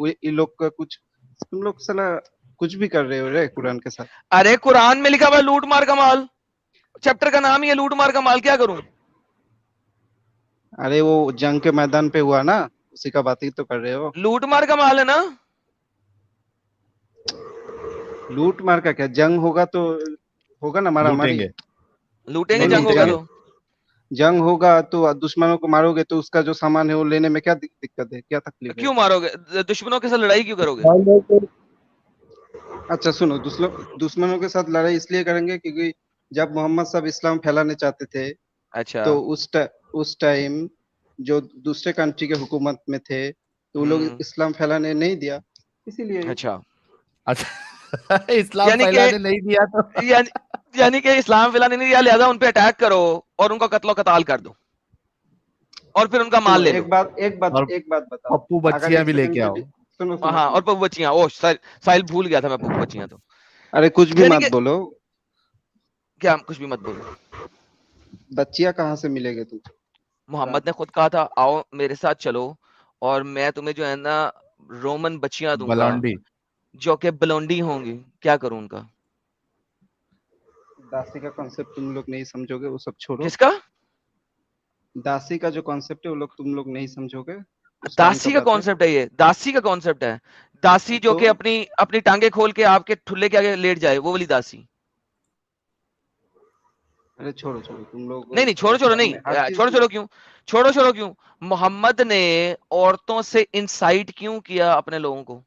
ये लोग का कुछ, तुम लोग साला कुछ भी कर रहे हो रे कुरान के साथ। अरे कुरान में लिखा हुआ है लूट मार का माल, चैप्टर का नाम ही है लूट मार का माल, क्या करूं? अरे वो जंग के मैदान पे हुआ ना, उसी का बात ही तो कर रहे हो। लूट मार का माल है ना। लूट मार का क्या, जंग होगा तो होगा ना मारा मारी। लूटेंगे। लूटेंगे, नहीं जंग नहीं, होगा जंग तो। जंग होगा तो दुश्मनों को मारोगे तो उसका जो सामान है वो लेने में क्या दिक्कत है, क्या तकलीफ है। क्यों मारोगे? दुश्मनों के साथ लड़ाई क्यों करोगे? अच्छा सुनो, दुश्मनों के साथ लड़ाई इसलिए करेंगे क्योंकि जब मोहम्मद साहब इस्लाम फैलाने चाहते थे अच्छा तो उस टाइम जो दूसरे कंट्री के हुकूमत में थे तो वो लोग इस्लाम फैलाने नहीं दिया, इसीलिए। अच्छा। अच्छा इस्लाम यानी कि फैलाने नहीं दिया तो यानी कि इस्लाम फैलाने नहीं दिया, लिहाजा उन पे अटैक करो और उनको कत्लो कताल कर दो और फिर उनका माल सुनो ले लो। और एक बात बताओ। पप्पू अगर बच्चियां एक भी सेकंड लेके के आओ। लिए सुनो सुनो हाँ, और सुनो। पप्पू बच्चियां, ओ साहिल भूल गया था मैं पप्पू बच्चियां तो। अरे कुछ भी यानी मत कि बोलो, क्या, कुछ भी मत बोलो। बच्चियां कहाँ से मिलेंगे तुमको। मोहम्मद ने खुद कहा था आओ मेरे साथ चलो और मैं तुम्हें जो है ना रोमन बच्चियां दूंगा बलौंडी। जो कि बलौंडी होंगी। क्या करूं उनका? दासी का कॉन्सेप्ट तुम लोग नहीं समझोगे, वो सब छोड़ो। किसका? दासी का जो कॉन्सेप्ट है वो लोग तुम लोग नहीं समझोगे, उस टाइम का दासी का बात है। कॉन्सेप्ट है ये, दासी का कॉन्सेप्ट है। दासी जो तो कि अपनी अपनी टांगे खोल के आपके ठुल्ले के आगे लेट जाए, वो वाली दासी। अरे छोड़ो छोड़ो तुम लोग नहीं नहीं, छोड़ो छोड़ो इस्लाम नहीं, में हर चीज छोड़ो में। छोड़ो क्यों? छोड़ो छोड़ो क्यों? मोहम्मद ने औरतों से इंसाइट क्यों किया अपने लोगों को?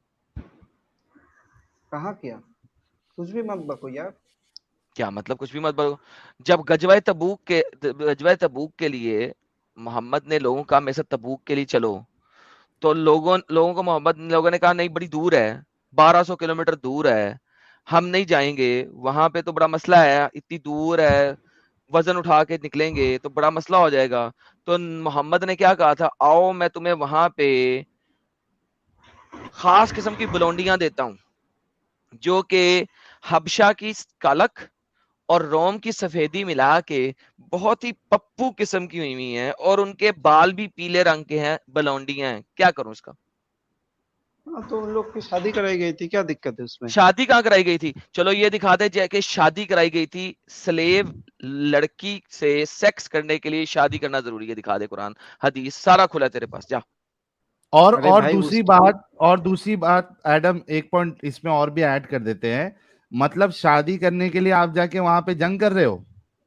कहाँ किया, कुछ भी मत बको यार। क्या मतलब कुछ भी मत बोलो? जब गजवा तबूक के लिए मोहम्मद ने लोगों का, मेरे से तबूक के लिए चलो, तो लोगों को मोहम्मद लोगों ने कहा नहीं बड़ी दूर है, 1200 किलोमीटर दूर है, हम नहीं जाएंगे वहां पे, तो बड़ा मसला है, इतनी दूर है, वजन उठा के निकलेंगे तो बड़ा मसला हो जाएगा। तो मोहम्मद ने क्या कहा था, आओ मैं तुम्हें वहां पे खास किस्म की बुलौंडियां देता हूं जो कि हबशा की कालक और रोम की सफेदी मिला के बहुत ही पप्पू किस्म की हुई हुई हैं और उनके बाल भी पीले रंग के हैं, बलौंडियां हैं। क्या करूं इसका? हाँ तो उन लोग की शादी कराई गई थी, क्या दिक्कत है उसमें। शादी कहाँ कराई गई थी? चलो ये दिखा दे कि शादी कराई गई थी। स्लेव लड़की से सेक्स करने के लिए शादी करना जरूरी है, दिखा दे कुरान हदीस सारा खुला है तेरे पास, जा। अरे और भाई दूसरी बात एडम, एक पॉइंट इसमें और भी ऐड कर देते हैं। मतलब शादी करने के लिए आप जाके वहां पे जंग कर रहे हो,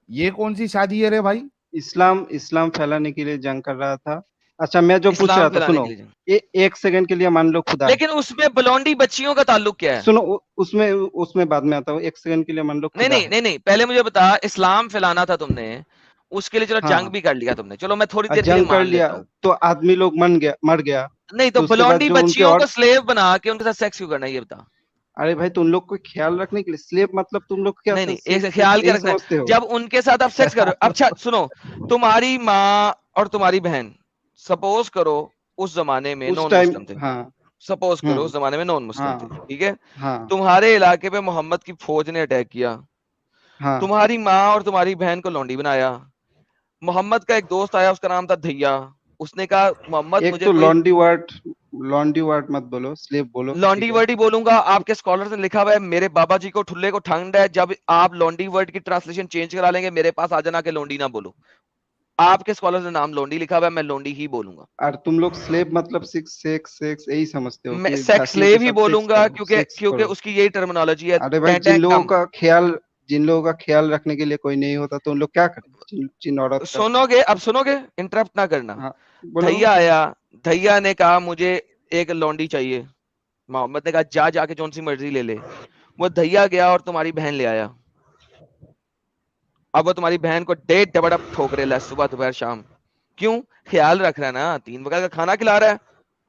ये कौन सी शादी है रे भाई? इस्लाम फैलाने के लिए जंग कर रहा था। अच्छा मैं जो पूछ इस्लाम रहा था फैलाने के सुनो, लिए जंग। एक सेकंड के लिए मान लो खुदा है। लेकिन उसमें बलौंडी बच्चियों का ताल्लुक क्या है? सुनो उसमें उसमें बाद में आता हूँ, एक सेकंड के लिए मान लो नहीं खुदा नहीं है। नहीं नहीं, पहले मुझे बता, इस्लाम फैलाना था तुमने, उसके लिए चलो जंग हाँ भी कर लिया तुमने, चलो मैं थोड़ी देर के लिए जंग कर मान लिया लेता हूँ। तो आदमी लोग मर गया। नहीं तो तो उसके बाद बलौंडी जो उनके बच्चियों और, को स्लेव बना के उनके साथ सेक्स क्यों करना है, ये बता। अरे भाई तो उन लोग को ख्याल रखने के लिए स्लेव, मतलब तुम लोग क्या नहीं नहीं, एक सेक्स ख्याल सेक्स क्या यही रखना है, समझते हो। जब उनके साथ आप सेक्स करो, अच्छा सुनो, तुम्हारी माँ और तुम्हारी बहन, सपोज करो उस जमाने में उस नॉन टाइम मुस्लिम थे, हाँ। सपोज करो उस हम्म। जमाने में नॉन मुस्लिम थे, हाँ ठीक है? हाँ तुम्हारे इलाके पे मोहम्मद की फौज ने अटैक किया, हाँ। तुम्हारी माँ और तुम्हारी बहन को लौंडी बनाया। मोहम्मद का एक दोस्त आया, उसका नाम था धैया, उसने कहा मोहम्मद एक मुझे तो कोई, लॉन्डी वर्ड मत बोलो, स्लेव बोलो, लॉन्डी ठीक है। वर्ड ही बोलूंगा, आपके स्कॉलर ने लिखा हुआ है, मेरे बाबा जी को ठुल्ले को ठंड है, जब आप लॉन्डी वर्ड की ट्रांसलेशन चेंज करा लेंगे मेरे पास आ जाना कि लॉन्डी ना बोलो। आपके स्कॉलर ने नाम लोंडी लिखा हुआ है, मैं लोंडी ही बोलूंगा। और तुम लोग स्लेव मतलब सेक्स सेक्स सेक्स यही समझते हो मैं कि सेक्स दासियों के स्लेव ही साथ सेक्स बोलूंगा करो, क्योंकि सेक्स क्योंकि करो। उसकी यही टर्मिनोलॉजी है, अरे भाई टेंटे कम। जिन लोगों का ख्याल रखने के लिए कोई नहीं होता तो उन लोग क्या करें, जिन औरत का। सुनोगे? अब सुनोगे, इंटरप्ट ना करना। हाँ बोलो। धैया आया, धैया ने कहा मुझे एक लौंडी चाहिए। मोहम्मद ने कहा जा जाके जौन सी मर्जी ले ले। वो धैया गया और तुम्हारी बहन ले आया। अब वो तुम्हारी बहन को डेढ़ डबडब ठोक रहे है, सुबह दोपहर शाम। क्यों? ख्याल रख रहा है ना, 3 वक्त का खाना खिला रहा है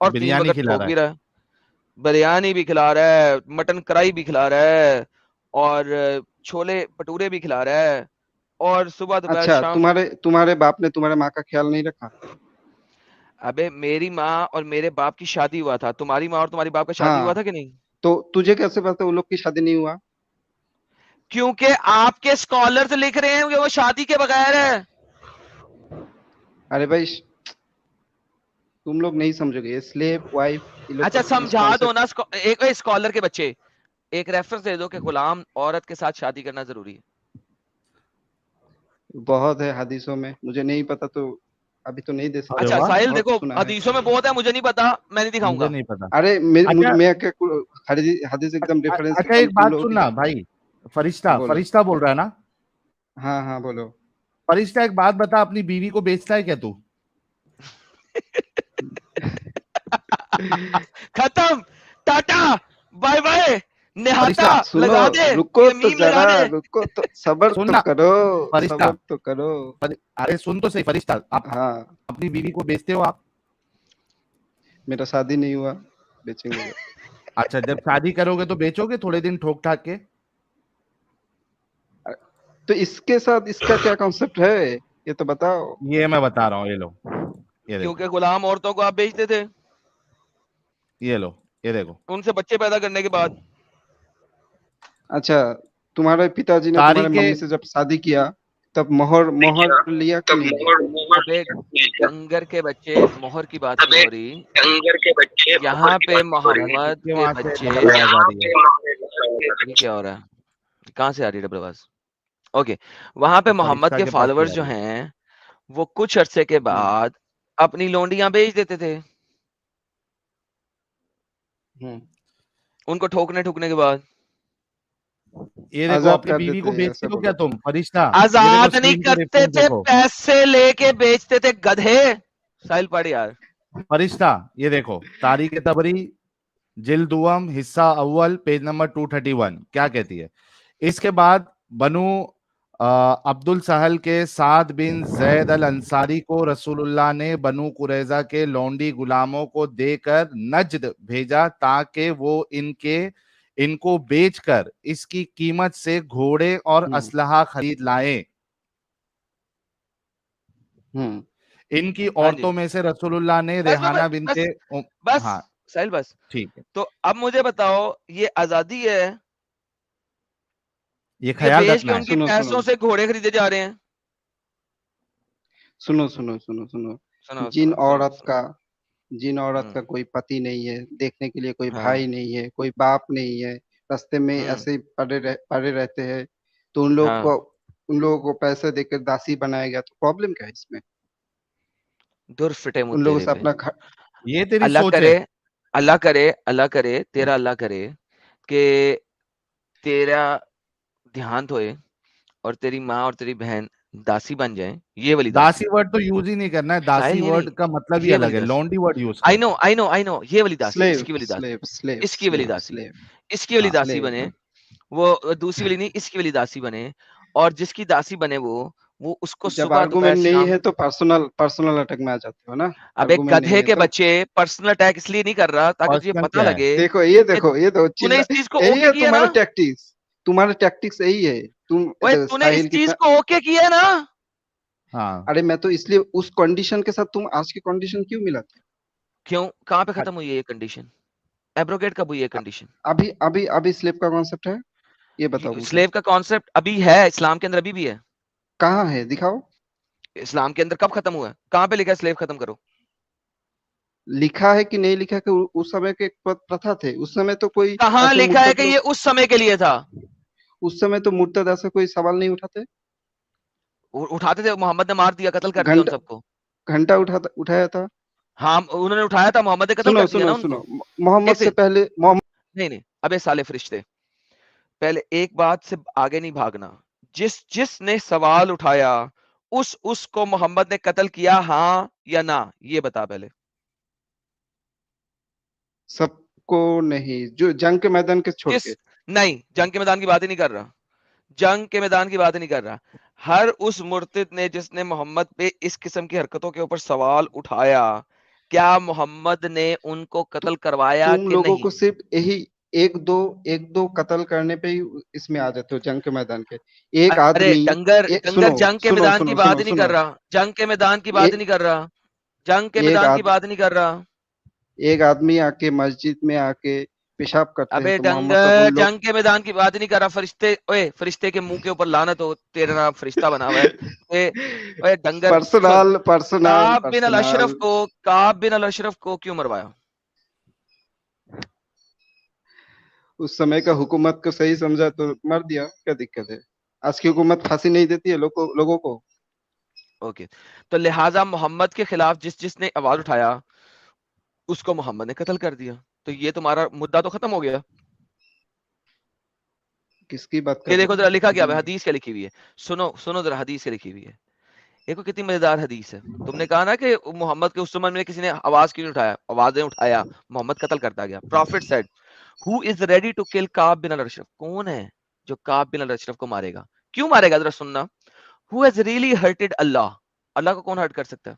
और 3 बिरयानी वक्त खिला ठोक रहा भी है। रहा है। बिरयानी भी खिला रहा है, मटन कढ़ाई भी खिला रहा है, और छोले भटूरे भी खिला रहा है, और सुबह दोपहर अच्छा शाम। तुम्हारे बाप ने तुम्हारे माँ का ख्याल नहीं रखा। अबे मेरी माँ और मेरे बाप की शादी हुआ था, तुम्हारी माँ और तुम्हारी बाप का शादी हुआ हाँ था कि नहीं? तो तुझे कैसे पता उन लोग की शादी नहीं हुआ। क्योंकि आपके स्कॉलर्स लिख रहे हैं कि वो शादी के बगैर है। अरे भाई तुम लोग नहीं समझोगे, ये स्लेव वाइफ, अच्छा समझा दो ना, एक स्कॉलर के बच्चे एक रेफरेंस दे दो कि गुलाम औरत के साथ शादी करना जरूरी है। बहुत है हदीसों में, मुझे नहीं पता तो अभी तो नहीं दे सकता। अच्छा वाह, साहिल बहुत देखो सुना है। हदीसों में बहुत है, मुझे नहीं पता, मैं नहीं मुझे दिखाऊंगा। नहीं पता। अरे अच्छा मैं क्या हदीस एकदम रेफरेंस अच्छा एकदम एक तुम बात लोगों सुनना की। भाई, फरिश्ता बोलो। फरिश्ता बोल रहा है ना? हाँ हाँ बोलो। फरिश्ता एक बात बता, अपनी बीवी को बेचता है क्या तू? खत्म, टाटा, बाय बाय, निहाता फरिश्ता सुनो, लगा दे, रुको ये तो मीम लगा जरा, दे। रुको तो, सबर तो सुनना करो, फरिश्ता, सबर तो करो। अरे सुन तो सही फरिश्ता, आप हाँ, अपनी बीवी को बेचते हो आप? मेरा शादी नहीं हुआ, बेचेंगे क्या? अच्छा जब शादी करोगे तो बेचोगे थोड़े दिन ठोक ठाक के? तो इसके साथ इसका क्या कॉन्सेप्ट है, ये तो बताओ। ये मैं बता रहा हूँ, ये लो, ये देखो, क्योंकि गुलाम औरतों को आप बेचते थे ये लो, ये देखो। उनसे बच्चे पैदा करने के बाद। अच्छा, तुम्हारे पिताजी ने तुम्हारे तारीख मम्मी से जब शादी किया तब मोहर मोहर लिया कि नहीं लिया? अबे डंगर के बच्चे, मोहर की बात नहीं हो रही यहाँ पे, मोहम्मद के के वहां से बच्चे। डबल आवाज आ रही है। ये क्या हो रहा है, कहाँ से आ रही है डबल आवाज? ओके, वहां पे वो मोहम्मद फरिश्ता के के पास से फॉलोअर्स आ जो रही है। हैं वो कुछ अरसे के बाद अपनी लोंडियां बेच देते थे हम्म, उनको ठोकने ठुकने के बाद। ये देखो, आजाद अपनी कर बीवी देते को हैं, बेचते ऐसा हो क्या बोलो। तुम फरिश्ता? ये देखो आजाद नहीं स्क्रीन पे करते रेफरेंस थे, देखो। पैसे लेके बेचते थे गधे। साहिल पढ़ यार। फरिश्ता ये देखो, तारीख तबरी जिल्द दुआम हिस्सा अव्वल पेज नंबर 231 क्या कहती है? इसके बाद बनु अब्दुल सहल के साद बिन जैद अल अंसारी को रसूलुल्लाह ने बनु कुरैजा के लौंडी गुलामों को देकर नजद भेजा ताकि वो इनको बेचकर इसकी कीमत से घोड़े और असलहा खरीद लाएं। हम्म, इनकी हाँ जी, औरतों में से रसूलुल्लाह ने बस बस रेहाना बस बिनते बस हाँ साहिल बस। ठीक है, तो अब मुझे बताओ, ये आजादी है, ये ये ख्याल बेच के रखना है। उनके सुनो सुनो पैसों से घोड़े खरीदे जा रहे हैं? सुनो सुनो सुनो सुनो, सुनाओ जिन सुनाओ सुनाओ औरत सुनाओ। का जिन औरत का हम्म, कोई पति नहीं है, देखने के लिए कोई हाँ, भाई नहीं है, कोई बाप नहीं है, रास्ते में हम्म, ऐसे ही पड़े रहते हैं, तो हाँ, उन लोगों को पैसे देकर दासी बनाया गया, तो प्रॉब्लम क्या है इसमें? दूर फिटे मुँह उन लोगों तेरे से पे। अपना घर। ये तेरी अल्लाह सोच है। करे, अल्लाह करे, अल्लाह करे, तेरा अल्लाह करे कि तेरा ध्यान होए और तेरी माँ और तेरी बहन दासी बन जाए, ये वाली दासी। दासी वर्ड तो यूज ही नहीं करना है, दासी साहिल नहीं वर्ड नहीं, का मतलब ही ये वाली अलग है, दासी। लॉन्डी वर्ड यूज आई कर। No I know I know, ये वाली दासी, स्लेव इसकी वाली दासी, स्लेव स्लेव इसकी वाली स्लेव दासी, स्लेव इसकी वाली हाँ दासी स्लेव। बने, वो दूसरी वाली नहीं, इसकी वाली दासी बने। और जिसकी दासी बने वो उसको जब सुबह दोपहर आर्गुमेंट नहीं शाम। है तो पर्सनल अटैक में आ जाते हो ना। अब एक आर्गुमेंट नहीं गधे है के तो बच्चे पर्सनल अटैक इसलिए नहीं कर रहा ताकि तुझे पर्सनल पता क्या है? लगे कि देखो ये तो तूने चिल्ला, इस चीज को यही ओके है किया ना। तुम्हारा टैक्टिक्स यही है। तुम ओए देखो तूने साहिल इस चीज कितना। को ओके किया ना। हाँ अरे मैं तो इसलिए उस कंडीशन के साथ, तुम आज की कंडीशन क्यों मिला था? क्यों, कहाँ पे अ- खत्म हुई है ये कंडीशन? एब्रोगेट कब हुई है कंडीशन? अभी अभी अभी स्लेव का कॉन्सेप्ट है, ये बताओ मुझे। स्लेव का कॉन्सेप्ट अभी है, इस्लाम के अंदर अभी भी है। कहाँ है, दिखाओ। इस्लाम के अंदर कब खत्म हुआ है, कहाँ पे लिखा है स्लेव खत्म करो? लिखा है कि नहीं लिखा है कि उस समय के एक प्रथा थे, उस समय तो कोई कहाँ ऐसे लिखा है मुर्तद कि ये लोग, उस समय के लिए था? उस समय तो मुर्तद ऐसा कोई सवाल नहीं उठाते। उठाते थे, मोहम्मद ने मार दिया, कत्ल कर दिया उन घंटा सबको। घंटा उठाया था। हाँ उन्होंने उठाया था, मोहम्मद ने कत्ल सुनो कर दिया सुनो ना सुनो, उनको। मोहम्मद एक से सेकंड, पहले नहीं नहीं, अबे साले फरिश्ते, पहले एक बात से आगे नहीं भागना। जिसने सवाल उठाया उसको मोहम्मद ने कत्ल किया, हाँ या ना, ये बता पहले। सबको नहीं, जो जंग के मैदान के छोड़ के। जिस नहीं, जंग के मैदान की बात ही नहीं कर रहा, जंग के मैदान की बात ही नहीं कर रहा। हर उस मुर्तिद ने जिसने मोहम्मद पे इस किस्म की हरकतों के ऊपर सवाल उठाया, क्या मोहम्मद ने उनको तु, कत्ल करवाया तुम कि लोगों नहीं? को सिर्फ यही एक दो कत्ल करने पे ही इसमें आ जाते हो जंग के मैदान के। एक अरे आदमी, डंगर डंगर, सुनो जंग के सुनो मैदान की सुनो बात सुनो ही नहीं कर सुनो, रहा, जंग के मैदान की बात ही ए, नहीं कर रहा, जंग के एक मैदान की आद बात नहीं कर रहा। एक आदमी आके मस्जिद में आके पेशाब करते अबे हैं तो मोहम्मद साहब डंगर उन लोग जंग के मैदान की बात नहीं कर रहा, फरिश्ते, ओए फरिश्ते के मुंह के ऊपर लानत हो, तेरा नाम फरिश्ता बना हुआ है। ओए डंगर, सुन, पर्सनल पर्सनल काब बिन अल अशरफ पर्सनल को, काब बिन अल अशरफ को क्यों मरवाया? उस समय का हुकूमत को सही समझा तो मर दिया, क्या दिक्कत है? आज की हुकूमत फांसी नहीं देती है लोगों को। ओके, तो लिहाजा मोहम्मद के खिलाफ जिसने आवाज उठाया उसको मोहम्मद ने कत्ल कर दिया, तो ये तुम्हारा मुद्दा तो खत्म हो गया। किसकी बात कर ये रहे देखो हो? जरा लिखा क्या है, हदीस क्या लिखी हुई है, सुनो सुनो जरा, हदीस क्या लिखी हुई है। देखो कितनी मजेदार हदीस है। तुमने कहा ना कि मोहम्मद के उस समय में किसी ने आवाज क्यों नहीं उठाया, आवाजें उठाया, मोहम्मद कत्ल करता गया। Prophet said, who is ready to kill Kaab bin al Ashraf, कौन है जो काब बिन अल अशरफ को मारेगा? क्यों मारेगा, जरा सुनना। हु हैज रियली हर्टेड अल्लाह, अल्लाह को कौन हर्ट कर सकता है?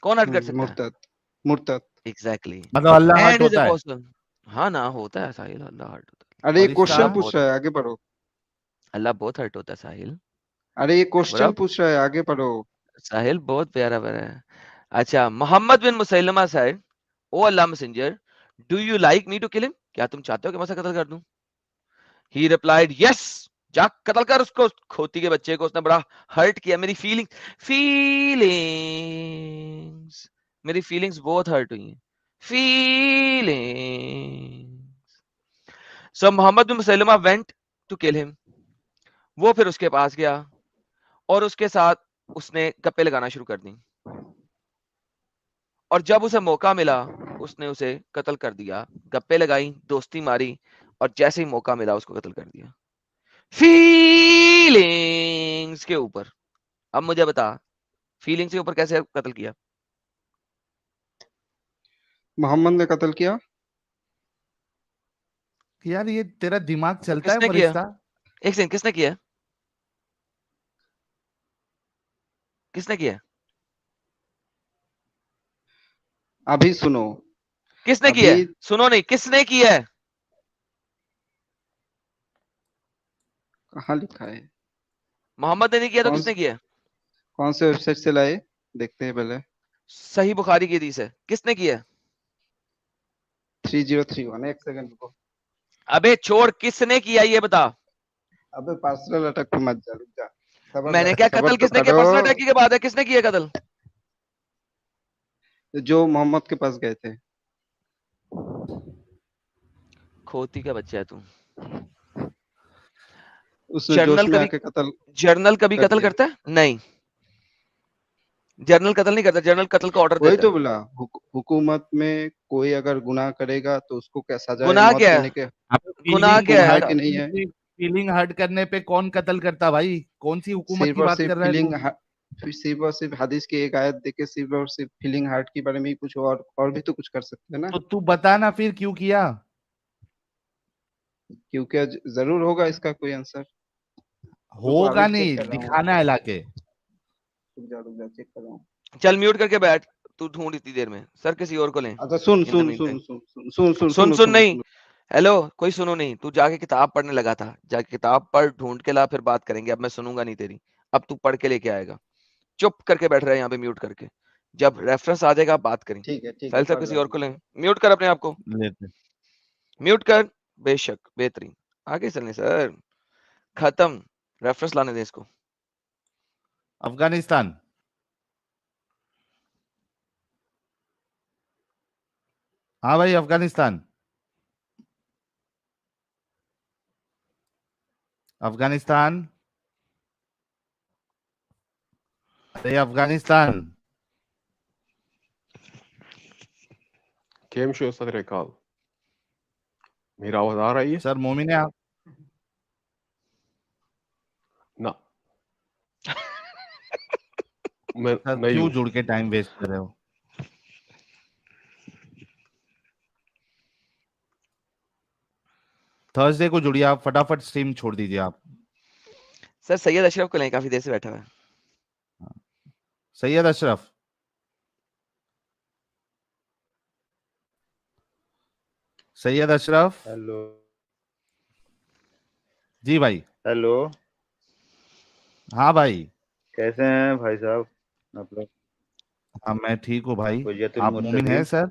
कौन हर्ट कर सकता है? मुर्तद मुर्तद। एग्जैक्टली, मतलब अल्लाह हर्ट एंड हिज होता है? अपोस्टल। हाँ ना, होता है साहिल, अल्लाह हर्ट होता है, अरे ये और इसका क्वेश्चन अल्लाह पूछ बहुत, रहा है, आगे बढ़ो। अल्लाह बहुत हर्ट होता है साहिल। अरे ये बुरा, क्वेश्चन पूछ रहा है, आगे बढ़ो। साहिल बहुत प्यारा प्यारा है। अच्छा, Muhammad bin Maslama said, O Allah messenger, do you like me to kill him, क्या तुम चाहते हो कि मैं उसे कत्ल कर दूं? ही रिप्लाइड, यस, जा कत्ल कर उसको, खोती के बच्चे को, उसने बड़ा हर्ट किया, मेरी मेरी फीलिंग्स बहुत हर्ट हुई हैं, feelings. So Muhammad bin Musailama went to kill him, वो फिर उसके पास गया और उसके साथ उसने गप्पे लगाना शुरू कर दी, और जब उसे मौका मिला उसने उसे कत्ल कर दिया। गप्पे लगाई, दोस्ती मारी, और जैसे ही मौका मिला उसको कत्ल कर दिया, फीलिंग्स के ऊपर। अब मुझे बता, फीलिंग्स के ऊपर कैसे कत्ल किया? मोहम्मद ने कत्ल किया। यार ये तेरा दिमाग तो चलता है किसने किया? फरिश्ता? एक सेकंड, किसने किया? किसने किया? अभी सुनो, किसने किया? अभी सुनो नहीं, किसने किया? कहाँ लिखा है? मोहम्मद ने नहीं किया तो कौन किसने किया? कौन से वेबसाइट से लाए, देखते हैं पहले। सही बुखारी की हदीस है, किसने किया? 3031, एक सेकंड रुको। अबे छोड़, किसने किया ये बता। अबे पर्सनल अटैक पे मत जा, रुक जा, मैंने क्या, सबर कत्ल तो किसने किया? करो। पर्सनल अटैक के बाद है, किसने किया कत्ल? जो मोहम्मद के पास गए थे। खोती का बच्चा है तू। उसने जोश जर्नल में कभी, आके कत्ल जर्नल कभी कर कत्ल दिया। करता है? नहीं, जर्नल कत्ल नहीं करता, जर्नल कत्ल का ऑर्डर वही देता तो है। बोला, हुकूमत में कोई अगर गुनाह करेगा तो उसको क्या सजाए गुनाह मौत क्या देने है? के गुनाह क्या हुक्म है है? कि नहीं है? फीलिंग हर्ट करने पे कौन कत्ल करता भाई? कौन सी हुकूमत सिर्फ की और बात सिर्फ कर रहा है तू? सिर्फ और सिर्फ हदीस की एक आयत देके सिर्फ और सिर्फ फीलिंग हार्ट के बारे में ही कुछ और भी तो कुछ कर सकते हैं ना। तो तू बता ना फिर क्यों किया? क्योंकि जरूर होगा इसका कोई आंसर। रुको अभी होगा चेक नहीं, कर रहा हूँ, दिखाना है लाके। रुक जा चेक कर रहा हूँ। चल म्यूट करके बैठ, तू ढूंढ इतनी देर में, सर किसी और को लें। अच्छा सुन इन द सुन मीन सुन टाइम, सुन सुन सुन सुन सुन सुनो सुन सुनो नहीं, सुनो। हेलो, कोई सुनो नहीं, तू जाके किताब पढ़ने लगा था, जाके किताब पढ़, ढूंढ के ला, फिर बात करेंगे। अब मैं सुनूंगा नहीं तेरी, अब तू पढ़ के लेके आएगा। चुप करके बैठ रहा है यहाँ पे म्यूट करके, जब रेफरेंस आ जाएगा बात करेंगे। ठीक है साहिल साहब पढ़ किसी रहा और हूँ। को लें, म्यूट कर अपने आप को, लेते। म्यूट कर। बेशक, बेहतरीन, आगे चलने सर, खत्म, रेफरेंस लाने दें इसको। अफगानिस्तान। हाँ भाई, अफगानिस्तान। अफगानिस्तान। अरे अफगानिस्तान। केम शो सदर कॉल, मेरी आवाज आ रही है? सर मोमिन है आप? ना मैं सर नहीं क्यों हूँ। जुड़ के टाइम वेस्ट कर रहे हो? थर्सडे को जुड़िए आप, फटाफट स्ट्रीम छोड़ दीजिए आप। सर सैयद अशरफ को लें, काफी देर से बैठा हुआ है। सैयद अशरफ। सैयद अशरफ। हेलो। जी भाई। हेलो, हाँ भाई। कैसे हैं भाई साहब आप लोग? हाँ मैं ठीक हूँ भाई। हुज्जतुल आप मोमिन हैं मुरसलीन। सर?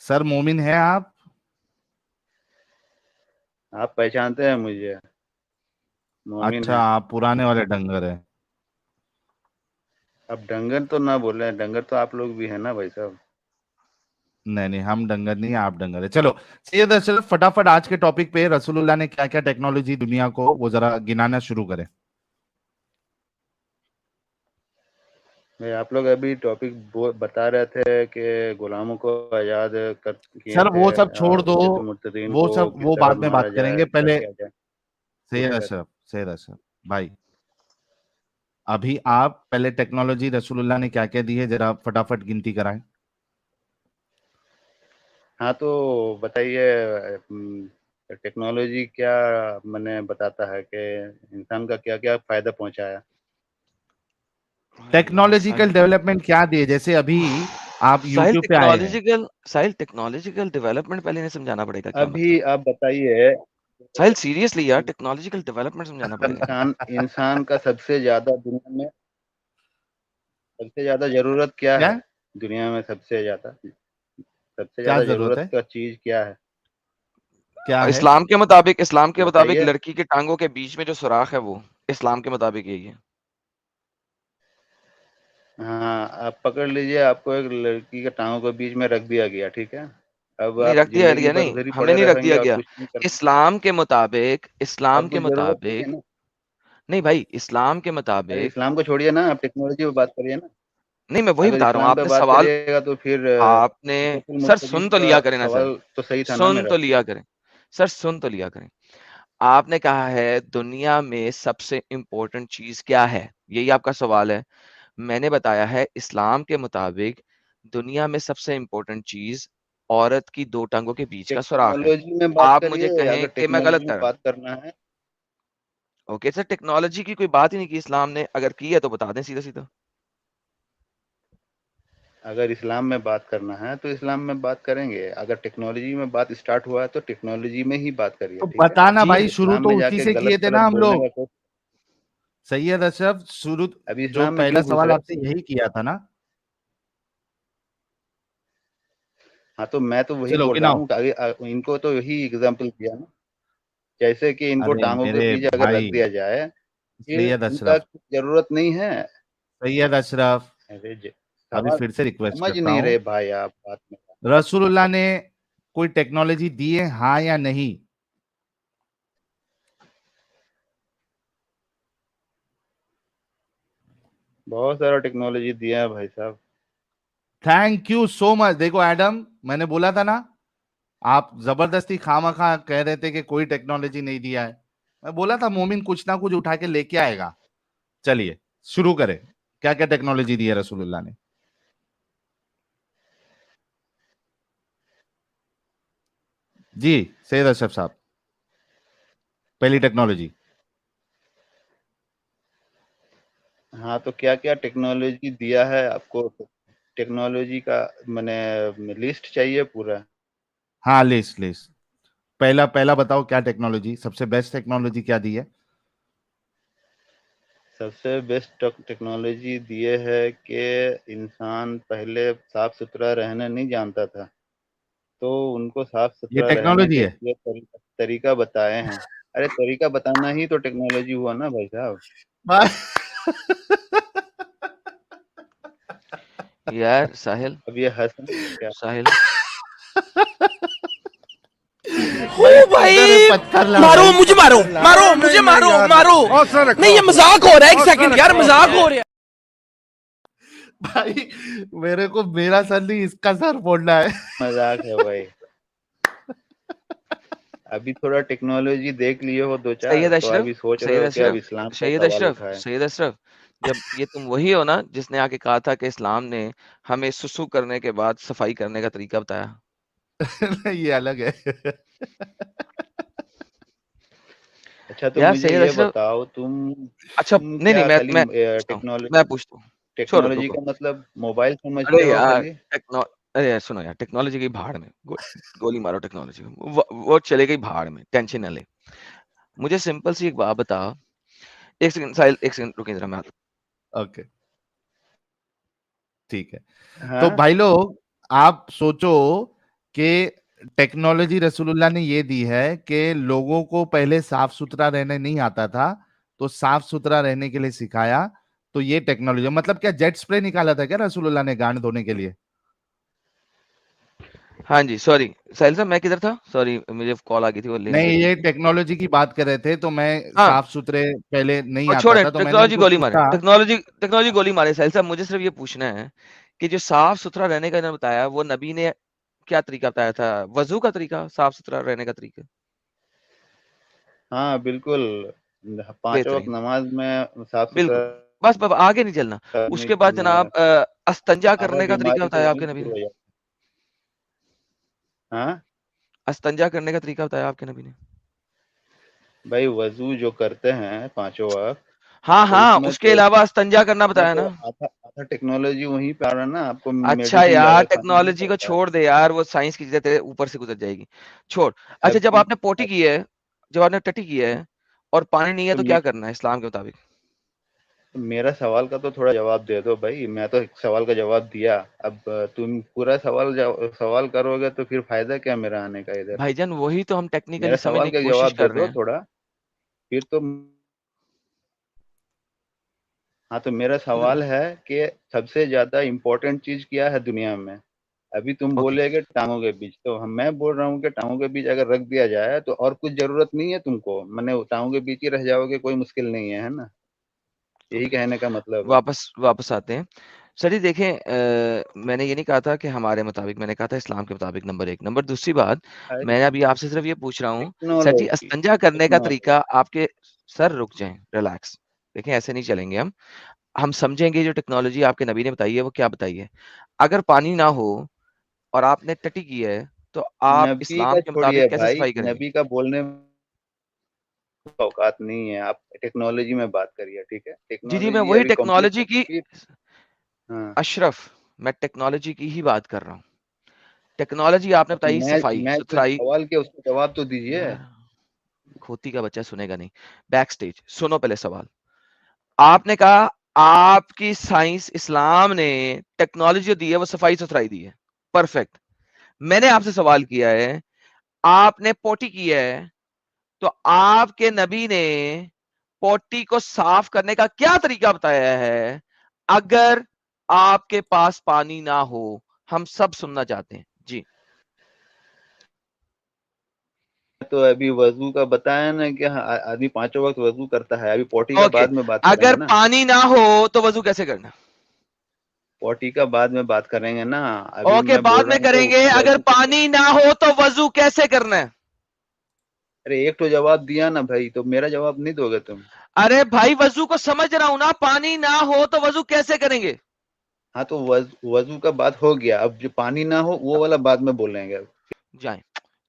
सर मोमिन है आप पहचानते हैं मुझे? मोमिन अच्छा है। आप पुराने वाले डंगर है अब डंगर तो ना बोल रहे हैं, डंगर तो आप लोग भी है ना भाई साहब। नहीं नहीं हम डंगर नहीं आप डंगर है चलो सैयद अशरफ फटाफट आज के टॉपिक पे रसूलुल्लाह ने क्या क्या टेक्नोलॉजी दुनिया को वो जरा गिनाना शुरू करें भाई आप लोग अभी टॉपिक बता रहे थे कि गुलामों को आजाद कर किए सर थे, वो सब छोड़ दो हुज्जतुल मुर्तदीन वो को सब किस वो तरह बाद में मारा बात जाए, करेंगे क्या पहले किया जाए। सैयद अशरफ भाई अभी आप पहले टेक्नोलॉजी रसूलुल्लाह ने क्या क्या दी है जरा फटाफट गिनती कराएं हाँ तो बताइए, टेक्नोलॉजी क्या मैंने बताता है कि इंसान का क्या क्या फायदा पहुंचाया। टेक्नोलॉजिकल डेवलपमेंट क्या दिए जैसे अभी आप साहिल YouTube पे आए हैं टेक्नोलॉजिकल डेवलपमेंट पहले नहीं समझाना पड़ेगा क्या अभी मतलब आप बताइए, साहिल सीरियसली यार टेक्नोलॉजिकल डेवलपमेंट समझाना पड़ेगा इंसान का सबसे ज्यादा दुनिया में सबसे ज्यादा जरूरत क्या क्या है? दुनिया में सबसे क्या ज्यादा जरूरत जरूरत है का चीज क्या है? क्या है इस्लाम के मुताबिक बताइए। लड़की के टांगों के बीच में जो सुराख है वो इस्लाम के मुताबिक यही है हाँ, आप पकड़ लीजिए, आपको एक लड़की के टांगों के बीच में रख दिया गया, ठीक है। अब नहीं आप रख दिया जिंदगी गया भर नहीं उधर ही हमने पड़े नहीं रख रहेंगे दिया और गया कुछ नहीं करना। इस्लाम के आपको जरूरत नहीं है मुताबिक ना। नहीं भाई इस्लाम के अरे मुताबिक इस्लाम को छोड़िए ना, आप टेक्नोलॉजी पे बात करिए ना। नहीं मैं वही अगर बता रहा हूँ इस्लाम पे आपने बात सवाल करिएगा तो फिर आपने हुज्जतुल सर मुर्तदीन सुन तो का लिया करें ना सर सवाल तो सही था ना सुन मेरा। तो लिया करें सर सुन तो लिया करें आपने कहा है दुनिया में सबसे इंपॉर्टेंट चीज क्या है यही आपका सवाल है मैंने बताया है इस्लाम के मुताबिक दुनिया में सबसे इंपॉर्टेंट चीज औरत की दो टांगों के बीच का सुराख है टेक्नोलॉजी में बात आप मुझे करिए, कहें अगर कि मैं गलत टेक्नोलॉजी में कर रहा हूं बात करना है। ओके सर टेक्नोलॉजी की कोई बात ही नहीं की इस्लाम ने अगर की है तो बता दें सीधा सीधा अगर इस्लाम में बात करना है तो इस्लाम में बात करेंगे, अगर टेक्नोलॉजी में बात स्टार्ट हुआ है तो टेक्नोलॉजी में ही बात करिए, तो ठीक है। बताना जी भाई शुरू इस्लाम तो में उसी जाके से किए गलत थे गलत ना हम बोलने लोग का कोई। सैयद अशरफ शुरू अभी जो इस्लाम में पहला क्यों घुस सवाल रहे? आपसे यही किया था ना हाँ तो मैं तो वही चलो बोल रहा गिनाओ हूँ कि इनको तो यही एग्जाम्पल दिया ना, जैसे कि इनको अरे टांगों के मेरे बीच अगर रख भाई दिया जाए फिर सैयद इनका अशरफ जरूरत नहीं है। सैयद अशरफ अरे अभी सवाल फिर से रिक्वेस्ट समझ करता नहीं हूँ रहे भाई आप बात में। रसूलुल्लाह ने कोई टेक्नोलॉजी दी है हाँ या नहीं बहुत सारा टेक्नोलॉजी दिया है भाई साहब। थैंक यू सो मच देखो एडम मैंने बोला था ना आप जबरदस्ती खामखा कह रहे थे कि कोई टेक्नोलॉजी नहीं दिया है मैं बोला था मोमिन कुछ ना कुछ उठा के लेके आएगा चलिए शुरू करें क्या क्या टेक्नोलॉजी दी है रसूलुल्लाह ने जी सैयद अशरफ साहब पहली टेक्नोलॉजी हाँ तो क्या क्या टेक्नोलॉजी दिया है आपको? टेक्नोलॉजी का मैंने लिस्ट चाहिए पूरा। हाँ लिस्ट लिस्ट पहला पहला बताओ क्या टेक्नोलॉजी सबसे बेस्ट टेक्नोलॉजी क्या दी है सबसे बेस्ट टेक्नोलॉजी दिए है कि इंसान पहले साफ सुथरा रहना नहीं जानता था, तो उनको साफ ये सुथरा रहने टेक्नोलॉजी के है लिए तरीका बताए हैं। अरे तरीका बताना ही तो टेक्नोलॉजी हुआ ना भाई साहब। यार साहिल अब ये हंस रहे हैं क्या? साहिल भाई किधर है पत्थर ला मारो भाई, मुझे मारो पत्थर ला। मारो मुझे मारो मारो नहीं ये मजाक हो रहा है एक सेकंड यार मजाक हो रहा है भाई मेरे को मेरा सर नहीं इसका सर फोड़ना है मजाक है भाई। अभी थोड़ा टेक्नोलॉजी देख लिए हो दो चार सैयद तो अशरफ अभी सोच रहे सैयद हो कि अब अशरफ इस्लाम का सैयद सवाल अशरफ उठाए। सैयद अशरफ जब ये तुम वही हो ना जिसने आके कहा था कि इस्लाम ने हमें सुसु करने के बाद सफाई करने का तरीका बताया ये अलग है अच्छा तो यार मुझे सैयद ये अशरफ बताओ, अच्छा तुम नहीं नहीं क्या खाली मैं पूछता हूँ टेक्नोलॉजी मैं पूछता हूँ छोड़ो टेक्नोलॉजी रुको का मतलब मोबाइल समझते अरे हो यार खाली? अरे यार सुनो यार टेक्नोलॉजी की भाड़ में गोली मारो टेक्नोलॉजी को वो चले गई भाड़ में टेंशन न ले मुझे सिंपल सी एक बात बता एक सेकंड साहिल एक सेकंड रुकिए जरा मैं ओके ठीक है तो हाँ भाई लोग आप सोचो کہ ٹیکنالوجی رسول اللہ نے یہ دی ہے کہ لوگوں کو پہلے صاف ستھرا رہنے نہیں آتا تھا تو صاف ستھرا رہنے کے لیے سکھایا. تو یہ ٹیکنالوجی مطلب کیا جیٹ اسپرے نکالا تھا کیا رسول اللہ نے گانڈ دھونے کے لیے؟ ہاں جی سوری ساحل صاحب میں کدھر تھا, سوری مجھے کال آ گئی تھی وہ لینے نہیں کے لیے. یہ ٹیکنالوجی کی بات کر رہے تھے تو میں ہاں صاف ستھرے پہلے نہیں اور آتا چھوڑیں تھا تو میں نے ٹیکنالوجی ان کو گولی مارے, پوچھا. ٹیکنالوجی گولی مارے. ساحل صاحب مجھے صرف یہ پوچھنا ہے کہ جو صاف ستھرا رہنے کا انہوں نے بتایا وہ نبی نے کیا طریقہ بتایا تھا؟ وضو کا طریقہ, صاف ستھرا رہنے کا طریقہ. ہاں بالکل, 5 وقت بہترین, نماز میں صاف بالکل, ستھرا بس آگے نہیں چلنا. اس کے بعد جناب استنجا آدھا کرنے کا طریقہ بیماری تو بتایا آپ وہیں کے سے نبی شروع نے. ہو جاتا ہے. ہاں استنجا کرنے کا طریقہ بتایا آپ کے نبی نے. بھائی وضو جو کرتے ہیں 5 وقت, ہاں تو ہاں, میں اس کے علاوہ استنجا کرنا بتایا نا. آدھا ٹیکنالوجی وہیں پہ آ رہا ہے نا, آپ کو اچھا میڈیسن یار زیادہ کھانا نہیں ٹیکنالوجی کو پڑتا. چھوڑ دے یار, وہ سائنس کی چیزیں تیرے اوپر سے گزر جائے گی, چھوڑ. اچھا جب ابھی آپ نے پوٹی کی ہے, جب آپ نے ٹٹی کی ہے اور پانی نہیں ہے تو کیا کرنا ہے اسلام کے مطابق؟ میرا سوال کا تو تھوڑا جواب دے دو بھائی, میں تو ایک سوال کا جواب دیا, اب تم پورا سوال کرو گے تو پھر فائدہ کیا میرا آنے کا ادھر؟ بھائی جان وہی تو ہم ٹیکنیکلی میرا سمجھنے سوال کی کا کوشش جواب دے کر رہے دو ہیں. تھوڑا, پھر تو. ہاں تو میرا سوال ہے کہ سب سے زیادہ امپورٹنٹ چیز کیا ہے دنیا میں؟ ابھی تم اوکے بولے گے ٹانگوں کے بیچ, تو میں بول رہا ہوں کہ ٹانگوں کے بیچ اگر رکھ دیا جائے تو اور کچھ ضرورت نہیں ہے تم کو, میں نے ٹانگوں کے بیچ ہی رہ جاؤ گے, کوئی مشکل نہیں ہے نا, یہی کہنے کا مطلب ہے. واپس آتے ہیں. سر جی دیکھیں میں نے یہ نہیں کہا تھا کہ ہمارے مطابق, میں نے کہا تھا اسلام کے مطابق. نمبر 1. نمبر دوسری بات, میں نے ابھی آپ سے صرف یہ پوچھ رہا ہوں سر جی استنجا کرنے کا طریقہ آپ کے, سر رک جائیں ریلیکس, دیکھیں ایسے نہیں چلیں گے ہم سمجھیں گے جو ٹیکنالوجی آپ کے نبی نے بتائی ہے وہ کیا بتائی ہے. اگر پانی نہ ہو اور آپ نے ٹٹی کی ہے تو آپ نبی کا اسلام کے چھوڑیے مطابق کیسے بھائی, صفائی کریں گے؟ نبی کا بولنے اوقات نہیں ہے, آپ ٹیکنالوجی میں بات کریے, ٹھیک ہے؟ جی میں ٹیکنالوجی وہی ابھی ٹیکنالوجی کی, ہاں اشرف میں ٹیکنالوجی کی ہی بات کر رہا ہوں. ٹیکنالوجی آپ نے تو بتائی صفائی میں جو ستھرائی. سوال کیا اس کا جواب تو دیجیے. یار کھوتی کا بچہ سنے گا نہیں. بیک سٹیج سنو پہلے سوال. آپ نے کہا آپ کی سائنس اسلام نے ٹیکنالوجی دی ہے وہ صفائی ستھرائی دی ہے, پرفیکٹ. میں نے آپ سے سوال کیا ہے آپ نے پوٹی کی ہے تو آپ کے نبی نے پوٹی کو صاف کرنے کا کیا طریقہ بتایا ہے اگر آپ کے پاس پانی نہ ہو؟ ہم سب سننا چاہتے ہیں جی. تو ابھی وضو کا بتایا نا کہ آدمی 5 وقت وضو کرتا ہے, ابھی پوٹی کا اوکے, بعد میں بات کریں اگر گے نا. پانی نہ ہو تو وضو کیسے کرنا؟ پوٹی کا بعد میں بات کریں گے نا, ابھی اوکے بعد بول رہا میں ہوں کریں کہ گے. اگر وضو پانی نہ ہو تو وضو کیسے کرنا ہے؟ ارے ایک تو جواب دیا نا بھائی, تو میرا جواب نہیں دو گے تم؟ ارے بھائی وضو کو سمجھ رہا ہوں نا, پانی نہ ہو تو وضو کیسے کریں گے؟ ہاں تو وضو کا بات ہو گیا, اب جو پانی نہ ہو وہ والا بعد میں بولیں گے. جائیں.